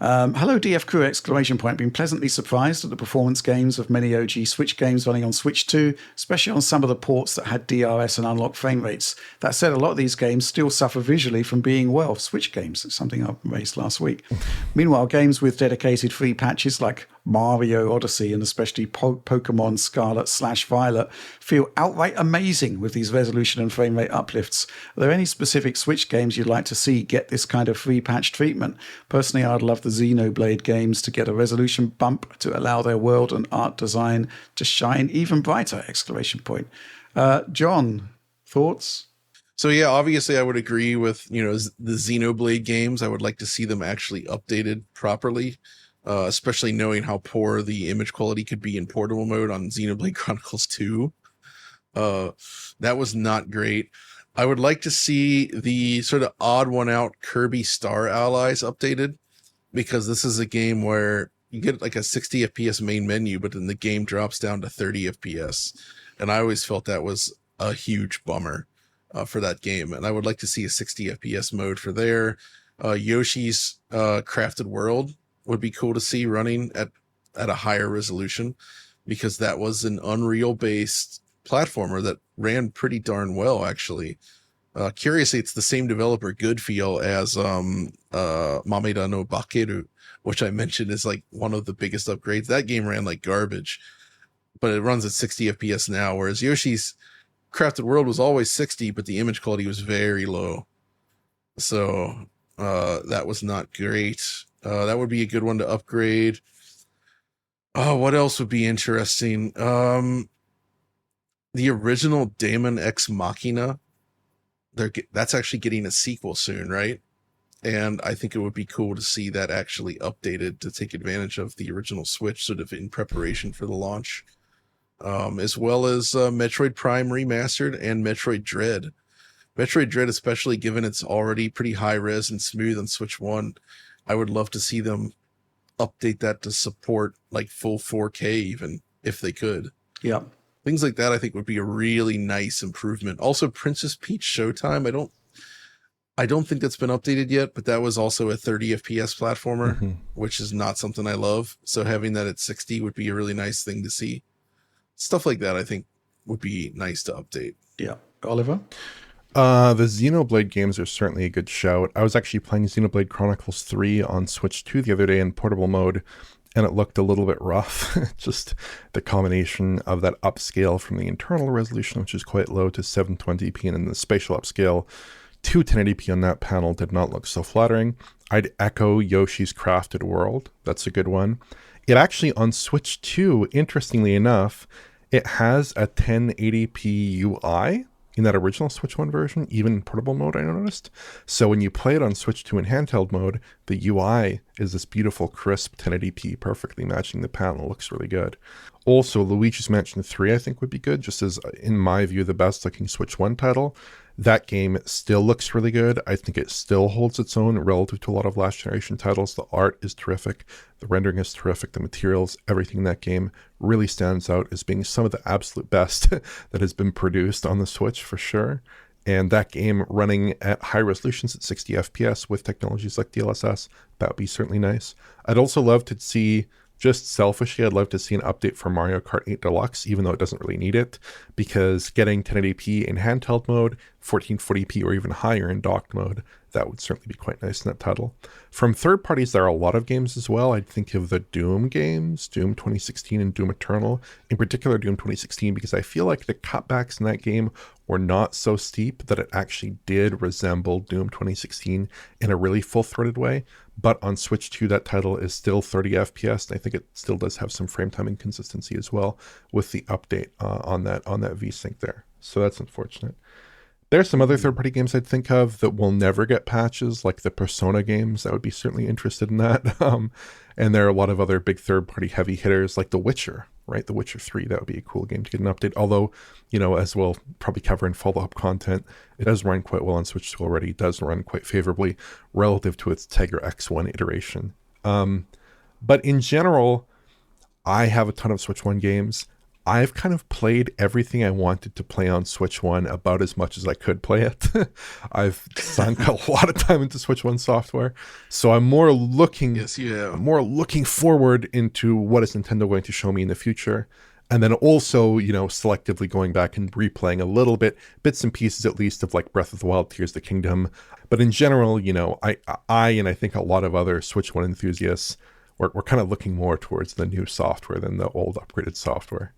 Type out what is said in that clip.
Hello, DF Crew! Exclamation point. Been pleasantly surprised at the performance games of many OG Switch games running on Switch 2, especially on some of the ports that had DRS and unlocked frame rates. That said, a lot of these games still suffer visually from being, well, Switch games. It's something I raised last week. Meanwhile, games with dedicated free patches like Mario Odyssey and especially Pokemon Scarlet/Violet feel outright amazing with these resolution and frame rate uplifts. Are there any specific Switch games you'd like to see get this kind of free patch treatment? Personally, I'd love the Xenoblade games to get a resolution bump to allow their world and art design to shine even brighter! Exclamation point. John, thoughts? So yeah, obviously I would agree with, the Xenoblade games. I would like to see them actually updated properly. Especially knowing how poor the image quality could be in portable mode on Xenoblade Chronicles 2. That was not great. I would like to see the sort of odd one out Kirby Star Allies updated, because this is a game where you get like a 60 FPS main menu, but then the game drops down to 30 FPS. And I always felt that was a huge bummer for that game. And I would like to see a 60 FPS mode for there. Yoshi's Crafted World would be cool to see running at a higher resolution, because that was an Unreal based platformer that ran pretty darn well, actually. Curiously, it's the same developer, Goodfeel, as Mameda no Bakeru, which I mentioned is like one of the biggest upgrades. That game ran like garbage, but it runs at 60 FPS now, whereas Yoshi's Crafted World was always 60, but the image quality was very low. So that was not great. That would be a good one to upgrade. Oh, what else would be interesting? The original Daemon X Machina. That's actually getting a sequel soon, right? And I think it would be cool to see that actually updated to take advantage of the original Switch, sort of in preparation for the launch. As well as Metroid Prime Remastered and Metroid Dread. Metroid Dread, especially given it's already pretty high res and smooth on Switch 1, I would love to see them update that to support like full 4K even, if they could. Yeah. Things like that I think would be a really nice improvement. Also, Princess Peach Showtime, I don't think that's been updated yet, but that was also a 30 FPS platformer, which is not something I love. So having that at 60 would be a really nice thing to see. Stuff like that I think would be nice to update. Yeah. Oliver? The Xenoblade games are certainly a good shout. I was actually playing Xenoblade Chronicles 3 on Switch 2 the other day in portable mode, and it looked a little bit rough. Just the combination of that upscale from the internal resolution, which is quite low, to 720p, and then the spatial upscale to 1080p on that panel did not look so flattering. I'd echo Yoshi's Crafted World. That's a good one. It actually, on Switch 2, interestingly enough, it has a 1080p UI in that original Switch 1 version, even in portable mode, I noticed. So when you play it on Switch 2 in handheld mode, the UI is this beautiful, crisp 1080p, perfectly matching the panel. It looks really good. Also, Luigi's Mansion 3, I think, would be good, just as, in my view, the best-looking Switch 1 title. That game still looks really good. I think it still holds its own relative to a lot of last generation titles. The art is terrific. The rendering is terrific. The materials, everything in that game really stands out as being some of the absolute best that has been produced on the Switch for sure. And that game running at high resolutions at 60 FPS with technologies like DLSS, that would be certainly nice. I'd also love to see, just selfishly, I'd love to see an update for Mario Kart 8 Deluxe, even though it doesn't really need it, because getting 1080p in handheld mode, 1440p or even higher in docked mode, that would certainly be quite nice in that title. From third parties, there are a lot of games as well. I'd think of the Doom games, Doom 2016 and Doom Eternal, in particular Doom 2016, because I feel like the cutbacks in that game were not so steep that it actually did resemble Doom 2016 in a really full-throated way. But on Switch 2, that title is still 30 FPS, and I think it still does have some frame time inconsistency as well with the update on that VSync there. So that's unfortunate. There's some other third-party games I'd think of that will never get patches, like the Persona games. I would be certainly interested in that. And there are a lot of other big third-party heavy hitters, like The Witcher, right? The Witcher 3, that would be a cool game to get an update. Although, as we'll probably cover in follow-up content, it does run quite well on Switch 2 already. It does run quite favorably relative to its Tegra X1 iteration. But in general, I have a ton of Switch 1 games. I've kind of played everything I wanted to play on Switch 1 about as much as I could play it. I've sunk a lot of time into Switch 1 software. So I'm more looking Yes, you have. more looking forward into what is Nintendo going to show me in the future. And then also, selectively going back and replaying a little bit, bits and pieces at least of like Breath of the Wild, Tears of the Kingdom. But in general, I and I think a lot of other Switch 1 enthusiasts, we're kind of looking more towards the new software than the old upgraded software.